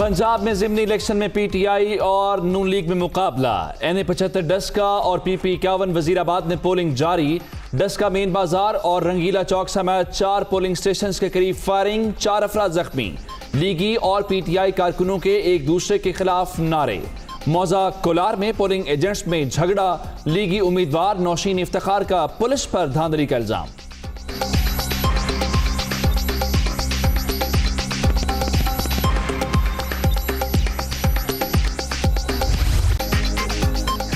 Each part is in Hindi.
पंजाब में ज़िमनी इलेक्शन में पीटीआई और नून लीग में मुकाबला। एनए 75 डस्का और पीपी 51 वजीराबाद में पोलिंग जारी। डस्का मेन बाजार और रंगीला चौक समेत 4 पोलिंग स्टेशन के करीब फायरिंग, 4 अफराद जख्मी। लीगी और पीटीआई कारकुनों के एक दूसरे के खिलाफ नारे। मौजा कोलार में पोलिंग एजेंट्स में झगड़ा। लीगी उम्मीदवार नौशीन इफ्तिखार का पुलिस पर धांधली का इल्जाम।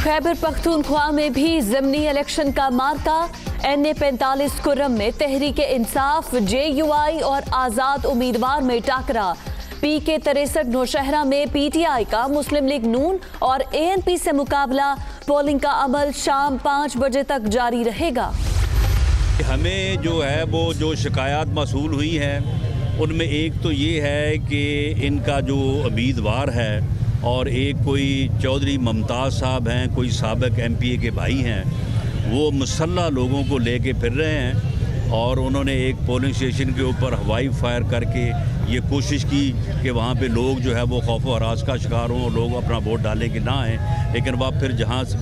खैबर पख्तूनख्वा में भी ज़िमनी इलेक्शन का मार्का। एनए 45 कुर्रम में तहरीक इंसाफ, जेयूआई और आज़ाद उम्मीदवार में टाकरा। पीके 63 नौशहरा में पीटीआई का मुस्लिम लीग नून और एएनपी से मुकाबला। पोलिंग का अमल शाम 5 बजे तक जारी रहेगा। हमें जो है वो जो शिकायत मसूल हुई हैं उनमें एक तो ये है कि इनका जो उम्मीदवार है और एक कोई चौधरी मुमताज़ साहब हैं, कोई साबिक एमपीए के भाई हैं, वो मुसल्लह लोगों को लेके फिर रहे हैं और उन्होंने एक पोलिंग स्टेशन के ऊपर हवाई फायर करके ये कोशिश की कि वहाँ पे लोग जो है वो खौफ व हरास का शिकार हों, लोग अपना वोट डालें कि ना आएँ। लेकिन वह फिर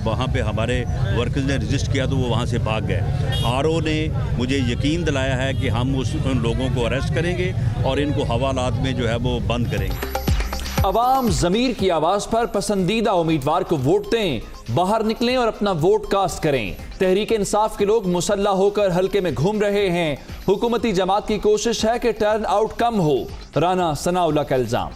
वहाँ पे हमारे वर्कर्स ने रजिस्ट किया तो वो वहाँ से भाग गए। आरओ ने मुझे यकीन दिलाया है कि हम उन लोगों को अरेस्ट करेंगे और इनको हवालात में जो है वो बंद करेंगे। अवाम ज़मीर की आवाज़ पर पसंदीदा उम्मीदवार को वोट दें, बाहर निकलें और अपना वोट कास्ट करें। तहरीक इंसाफ के लोग मुसल्ला होकर हल्के में घूम रहे हैं। हुकूमती जमात की कोशिश है कि टर्न आउट कम हो। राना सनाउल्लाह का इल्जाम।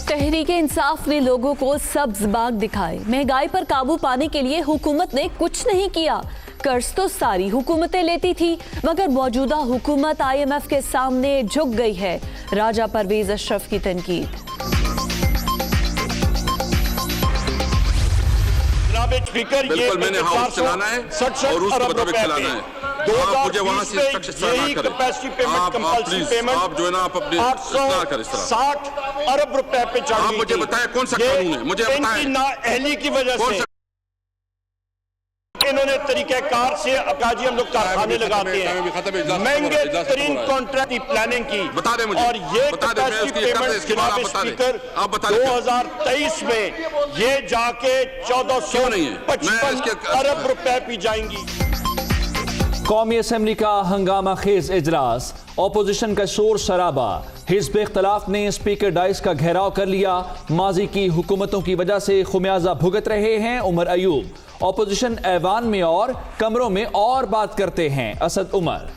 तहरीक इंसाफ ने लोगों को सब्ज बाग दिखाए। महंगाई पर काबू पाने के लिए हुकूमत ने कुछ नहीं किया। कर्ज तो सारी हुकूमतें लेती थी, मगर मौजूदा हुकूमत IMF के सामने झुक गई है। राजा परवेज अशरफ की तनकीद। बिल्कुल, मैंने हाउस चलाना है और उसके मुताबिक चलाना है। आप मुझे वहाँ से इंस्ट्रक्शन ना करें। आप प्लीज आप जो है ना आप अपने ना करें इस तरह। 60 अरब रुपए पे चढ़ गई। आप मुझे बताएं कौन सा कानून है, मुझे बताएं। नाअहली की वजह से इन्होंने तरीक़ेकार से अकाजी हम लोग कारखाने लगाते हैं, महंगे तरीन कॉन्ट्रैक्ट की प्लानिंग की। बता दें मुझे, और ये बता दें, मैं उसकी पेमेंट जनाब स्पीकर 2023 में ये जाके 1455 अरब रुपए पी जाएंगी। कौमी असम्बली का हंगामा खेज इजलास, ऑपोजिशन का शोर शराबा। हिज़्ब इख्तलाफ ने स्पीकर डाइस का घेराव कर लिया। माजी की हुकूमतों की वजह से खुमियाजा भुगत रहे हैं उमर अयूब। ऑपोजिशन ऐवान में और कमरों में और बात करते हैं असद उमर।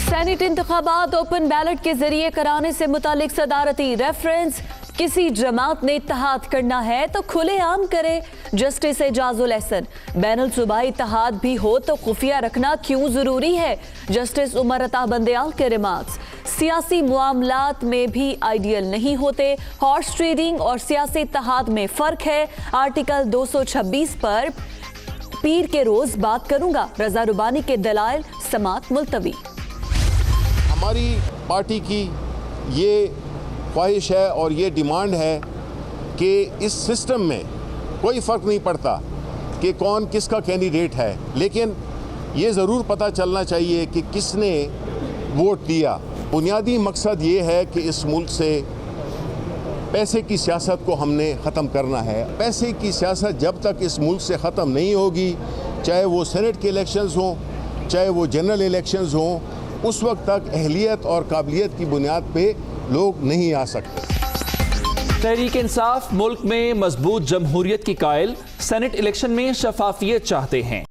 सेनेट इंतखाबात ओपन बैलेट के जरिए कराने से मुतालिक सदारती रेफरेंस। किसी जमात ने इत्तेहाद करना है तो खुलेआम करे। जस्टिस एजाजुल एहसन। बैनुल सूबाई इत्तेहाद भी हो तो खुफिया रखना क्यों जरूरी है? जस्टिस उमर अता बंदयाल के रिमार्क्स। सियासी मामलात में भी आइडियल नहीं होते। हॉर्स ट्रेडिंग और सियासी इत्तेहाद में फर्क है। आर्टिकल 226 पर पीर के रोज बात करूंगा। रजा रुबानी के दलाइल समात मुलतवी। हमारी पार्टी की ये ख्वाहिश है और ये डिमांड है कि इस सिस्टम में कोई फ़र्क नहीं पड़ता कि कौन किसका कैंडिडेट है, लेकिन ये ज़रूर पता चलना चाहिए कि किसने वोट दिया। बुनियादी मकसद ये है कि इस मुल्क से पैसे की सियासत को हमने ख़त्म करना है। पैसे की सियासत जब तक इस मुल्क से ख़त्म नहीं होगी, चाहे वो सेनेट के इलेक्शंस हों, चाहे वो जनरल इलेक्शंस हों, उस वक्त तक अहलियत और काबिलियत की बुनियाद पे लोग नहीं आ सकते। तहरीक इंसाफ मुल्क में मजबूत जमहूरियत की कायल। सेनेट इलेक्शन में शफाफियत चाहते हैं।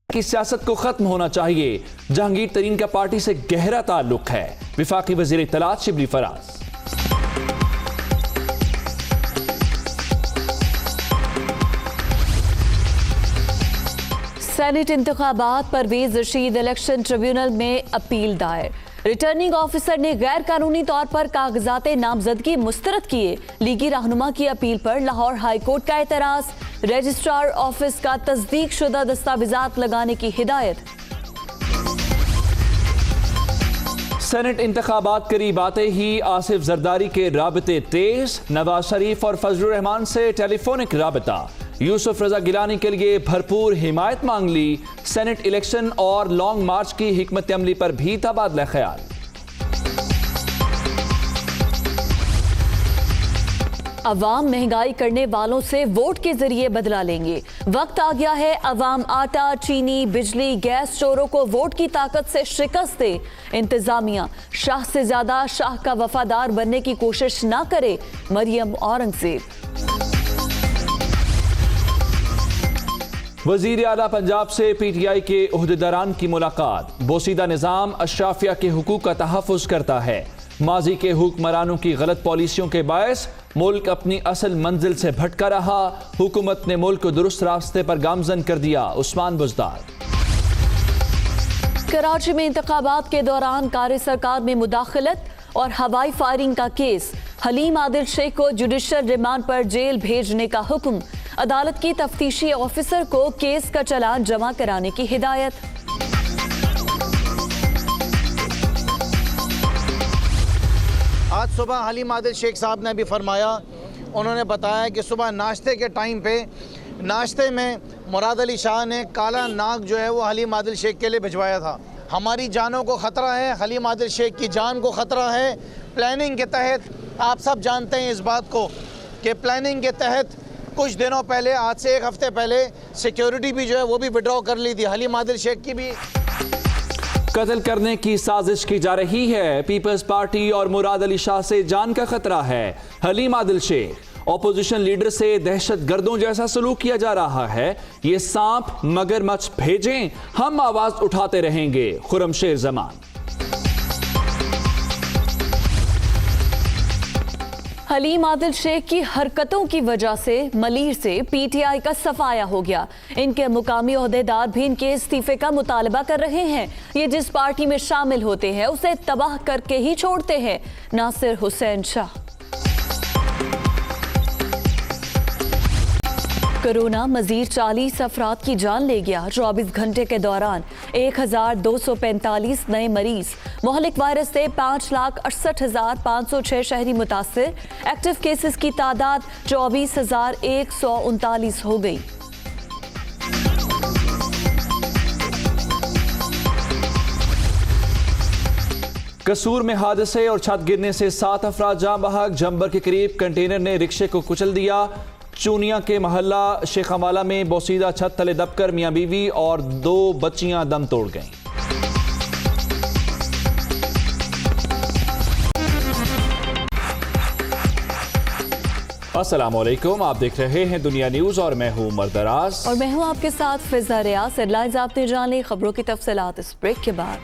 की सियासत को खत्म होना चाहिए। जहांगीर तरीन का पार्टी से गहरा ताल्लुक है। विफाकी वजीर इत्तलात शिबली फराज। सेनेट इंतखाबात परवेज रशीद इलेक्शन ट्रिब्यूनल में अपील दायर। रिटर्निंग ऑफिसर ने गैर कानूनी तौर पर कागजात नामजदगी मुस्तरद किए। लीगी रहनुमा की अपील पर लाहौर हाई कोर्ट का एतराज। रजिस्ट्रार ऑफिस का तस्दीक शुदा दस्तावेजात लगाने की हिदायत। सेनेट इंतखाबात करीब आते ही आसिफ जरदारी के राबते तेज। नवाज शरीफ और फजलुर रहमान से टेलीफोनिक राबता। यूसुफ रजा गिलानी के लिए भरपूर हिमायत मांग ली। सेनेट इलेक्शन और लॉन्ग मार्च की हिकमत अमली पर भी तबादला ख्याल। अवाम महंगाई करने वालों से वोट के जरिए बदला लेंगे। वक्त आ गया है अवाम आटा, चीनी, बिजली, गैस चोरों को वोट की ताकत से शिकस्त दे। इंतजामिया शाह से ज्यादा शाह का वफादार बनने की कोशिश ना करे। मरियम औरंगजेब। वजीर आला पंजाब से पीटीआई के ओहदेदारान की मुलाकात। बोसीदा निजाम अशराफिया के हुकूक का तहफ़्फ़ुज़ करता है। माजी के हुक्मरानों की गलत पॉलिसियों के बायस मुल्क अपनी असल मंजिल से भटका रहा। हुकूमत ने मुल्क को दुरुस्त रास्ते पर गामजन कर दिया। उस्मान बुज़दार। कराची में इंतखाबात के दौरान कार सरकार में मुदाखलत और हवाई फायरिंग का केस। हलीम आदिल शेख को जुडिशल रिमांड पर जेल भेजने का हुक्म। अदालत की तफ्तीशी ऑफिसर को केस का चालान जमा कराने की हिदायत। आज सुबह हलीम आदिल शेख साहब ने भी फरमाया, उन्होंने बताया कि सुबह नाश्ते के टाइम पे नाश्ते में मुराद अली शाह ने काला नाग जो है वो हलीम आदिल शेख के लिए भिजवाया था। हमारी जानों को ख़तरा है, हलीम आदिल शेख की जान को ख़तरा है। प्लानिंग के तहत आप सब जानते हैं इस बात को कि प्लानिंग के तहत कुछ दिनों पहले, आज से एक हफ्ते पहले, सिक्योरिटी भी जो है वो भी विड्रॉ कर ली थी। हलीम आदिल शेख की भी कत्ल करने की साजिश की जा रही है। पीपल्स पार्टी और मुराद अली शाह से जान का खतरा है। हलीम आदिल शेख ऑपोजिशन लीडर से दहशत गर्दों जैसा सलूक किया जा रहा है। ये सांप मगरमच्छ भेजें, हम आवाज उठाते रहेंगे। खुर्रमशेर जमान। हलीम आदिल शेख की हरकतों की वजह से मलीर से पीटीआई का सफाया हो गया। इनके मुकामी ओहदेदार भी इनके इस्तीफे का मुतालबा कर रहे हैं। ये जिस पार्टी में शामिल होते हैं उसे तबाह करके ही छोड़ते हैं। नासिर हुसैन शाह। कोरोना मजीद 40 अफराद की जान ले गया। 24 घंटे के दौरान 1245 नए मरीज। मोहलिक वायरस से 5,68,506 शहरी मुतासिर। एक्टिव केसेस की तादाद 24,139 हो गई। कसूर में हादसे और छत गिरने से 7 अफराद जाँ बहक। जंबर के करीब कंटेनर ने रिक्शे को कुचल दिया। चूनिया के महल्ला शेखावाला में बोसीदा छत तले दबकर मियां बीवी और 2 बच्चियां दम तोड़ गईं। अस्सलामुअलैकुम, आप देख रहे हैं दुनिया न्यूज और मैं हूं उमर दराज और मैं हूं आपके साथ फिजा रियाज। हेडलाइंस आपने जान ली, खबरों की तफसीलात इस ब्रेक के बाद।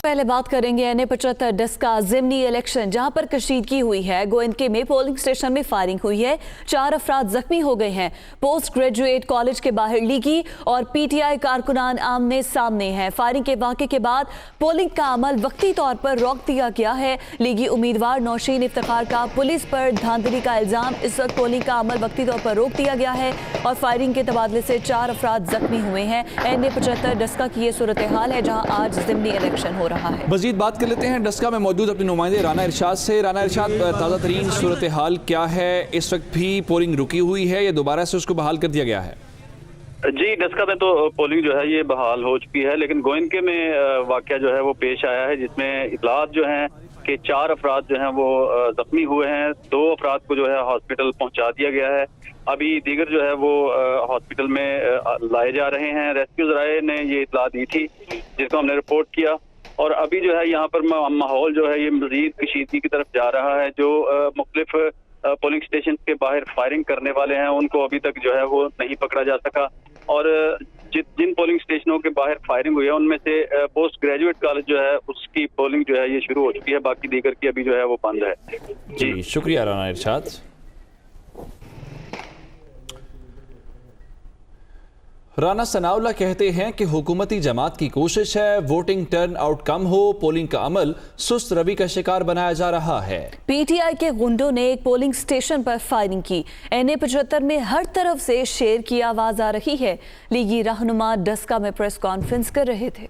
पहले बात करेंगे NA-75 डस्का ज़िमनी इलेक्शन, जहां पर कशीदगी हुई है। गोइनके में पोलिंग स्टेशन में फायरिंग हुई है। 4 अफराद जख्मी हो गए हैं। पोस्ट ग्रेजुएट कॉलेज के बाहर लीगी और पीटीआई कारकुनान आमने सामने हैं। फायरिंग के वाक़े के बाद पोलिंग का अमल वक्ती तौर पर रोक दिया गया है। लीगी उम्मीदवार नौशीन इफ्तिखार का पुलिस पर धांधली का इल्जाम। इस वक्त पोलिंग का अमल वक्ती तौर पर रोक दिया गया है और फायरिंग के तबादले से 4 अफराद जख्मी हुए हैं। NA-75 डस्का की ये सूरत हाल है जहाँ आज ज़िमनी इलेक्शन हो रहा है। मजीद बात कर लेते हैं डस्का में मौजूद अपने नुमाइंदे राना इरशाद से। राना इरशाद, ताज़ा तरीन सूरत हाल क्या है? इस वक्त भी पोलिंग रुकी हुई है या दोबारा से उसको बहाल कर दिया गया है? जी, डस्का में तो पोलिंग जो है ये बहाल हो चुकी है, लेकिन गोइनके में वाकया जो है वो पेश आया है जिसमें इतलात जो हैं कि 4 अफराद जो हैं वो जख्मी हुए हैं। 2 अफराद को जो है हॉस्पिटल पहुंचा दिया गया है। अभी दीगर जो है वो हॉस्पिटल में लाए जा रहे हैं। रेस्क्यू ज़राए ने ये इतला दी थी जिसको हमने रिपोर्ट किया और अभी जो है यहाँ पर माहौल जो है ये मजीद कशीदगी की तरफ जा रहा है। जो मुख्तलिफ पोलिंग स्टेशन के बाहर फायरिंग करने वाले हैं उनको अभी तक जो है वो नहीं पकड़ा जा सका और जिन पोलिंग स्टेशनों के बाहर फायरिंग हुई है उनमें से पोस्ट ग्रेजुएट कॉलेज जो है उसकी पोलिंग जो है ये शुरू हो चुकी है। बाकी दीगर की अभी जो है वो बंद है। जी शुक्रिया राना इरशाद। राना सनाउल्लाह कहते हैं कि हुकूमती जमात की कोशिश है वोटिंग टर्न आउट कम हो, पोलिंग का अमल सुस्त रवि का शिकार बनाया जा रहा है। पीटीआई के गुंडों ने एक पोलिंग स्टेशन पर फायरिंग की। NA-75 में हर तरफ से शेर की आवाज आ रही है। लीगी रहनुमा डस्का में प्रेस कॉन्फ्रेंस कर रहे थे।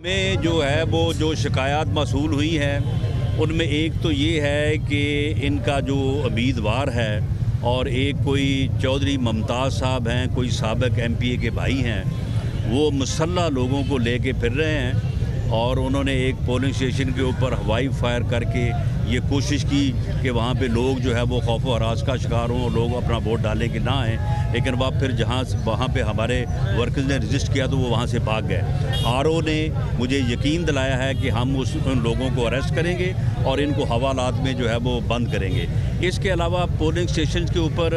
हमें जो है वो जो शिकायत मसूल हुई है उनमें एक तो ये है कि इनका जो उम्मीदवार है और एक कोई चौधरी मुमताज़ साहब हैं, कोई साबिक MPA के भाई हैं, वो मुसल्लह लोगों को लेके फिर रहे हैं और उन्होंने एक पोलिंग स्टेशन के ऊपर हवाई फायर करके ये कोशिश की कि वहाँ पे लोग जो है वो खौफ व हरास का शिकार हों, लोग अपना वोट डालें कि ना आएँ। लेकिन वह फिर जहाँ वहाँ पे हमारे वर्कर्स ने रजिस्ट किया तो वो वहाँ से भाग गए। RO ने मुझे यकीन दिलाया है कि हम उन लोगों को अरेस्ट करेंगे और इनको हवालात में जो है वो बंद करेंगे। इसके अलावा पोलिंग स्टेशन के ऊपर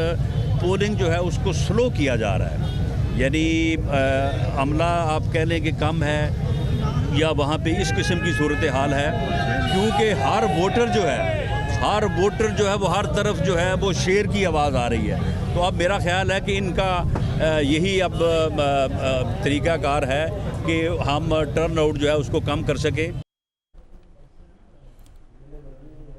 पोलिंग जो है उसको स्लो किया जा रहा है, यानी अमला आप कह लें कि कम है या वहाँ पे इस किस्म की सूरत हाल है, क्योंकि हर वोटर जो है वो हर तरफ जो है वो शेर की आवाज़ आ रही है। तो अब मेरा ख्याल है कि इनका यही अब तरीक़ाकार है कि हम टर्न आउट जो है उसको कम कर सकें।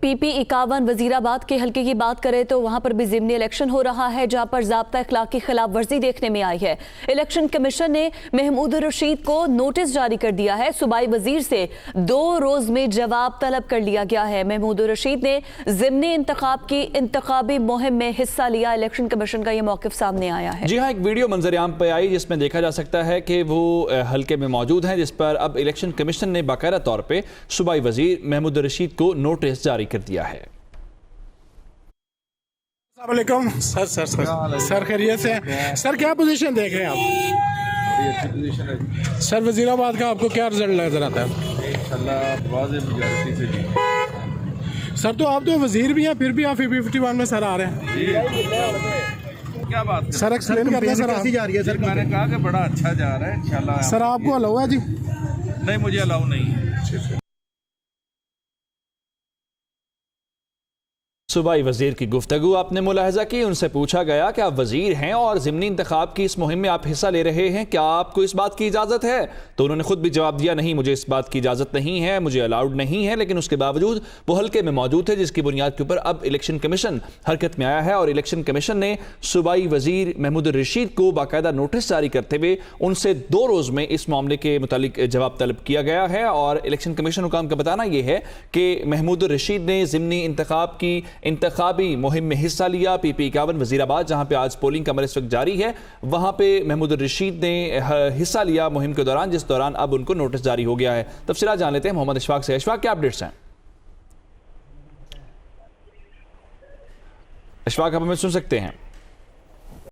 PP 51 वजीराबाद के हल्के की बात करें तो वहां पर भी ज़िमनी इलेक्शन हो रहा है, जहां पर ज़ाब्ता इखलाक की खिलाफ वर्जी देखने में आई है। इलेक्शन कमीशन ने महमूद रशीद को नोटिस जारी कर दिया है। सूबाई वजीर से 2 रोज में जवाब तलब कर लिया गया है। महमूद रशीद ने ज़िमनी इंतखाब की इंतखाबी मुहिम में हिस्सा लिया। इलेक्शन कमीशन का यह मौक़िफ़ सामने आया है। जी हाँ, एक वीडियो मंजर-ए-आम पे आई जिसमें देखा जा सकता है कि वो हल्के में मौजूद हैं, जिस पर अब इलेक्शन कमीशन ने बाकायदा तौर पर सूबाई वजीर महमूद रशीद को नोटिस जारी कर दिया है। सर खैरियत से हैं? सर क्या पोजीशन देख रहे हैं आप? सर वजीराबाद का आपको क्या रिजल्ट नजर आता है? सर तो आप तो वजीर भी हैं, फिर भी आप 51 में सर आ रहे हैं। क्या बात सर एक्सप्लेन करते हैं। सर कैसी जा रही है? सर मैंने कहा कि बड़ा अच्छा जा रहा है इंशाल्लाह। सर आपको अलाउ है जी? नहीं, मुझे अलाउ नहीं है। सूबाई वजीर की गुफ्तगू आपने मुलाहजा की। उनसे पूछा गया कि आप वजीर हैं और ज़िमनी इंतखाब की इस मुहिम में आप हिस्सा ले रहे हैं, क्या आपको इस बात की इजाज़त है? तो उन्होंने खुद भी जवाब दिया, नहीं, मुझे इस बात की इजाज़त नहीं है, मुझे अलाउड नहीं है। लेकिन उसके बावजूद वो हल्के में मौजूद थे, जिसकी बुनियाद के ऊपर अब इलेक्शन कमीशन हरकत में आया है और इलेक्शन कमीशन ने सूबाई वजीर महमूद रशीद को बाकायदा नोटिस जारी करते हुए उनसे 2 रोज़ में इस मामले के मुतालिक जवाब तलब किया गया है। और इलेक्शन कमीशन हुकाम का बताना यह है कि महमूद रशीद ने ज़िमनी इंतखाब की इंतखाबी मुहिम में हिस्सा लिया। PP 51 वजीराबाद, जहां पे आज पोलिंग का अमल इस वक्त जारी है, वहां पे महमूद रशीद ने हिस्सा लिया मुहिम के दौरान, जिस दौरान अब उनको नोटिस जारी हो गया है। तफसीलात जान लेते हैं मोहम्मद इशफाक से। इशफाक, क्या अपडेट्स हैं? इशफाक, आप हमें सुन सकते हैं?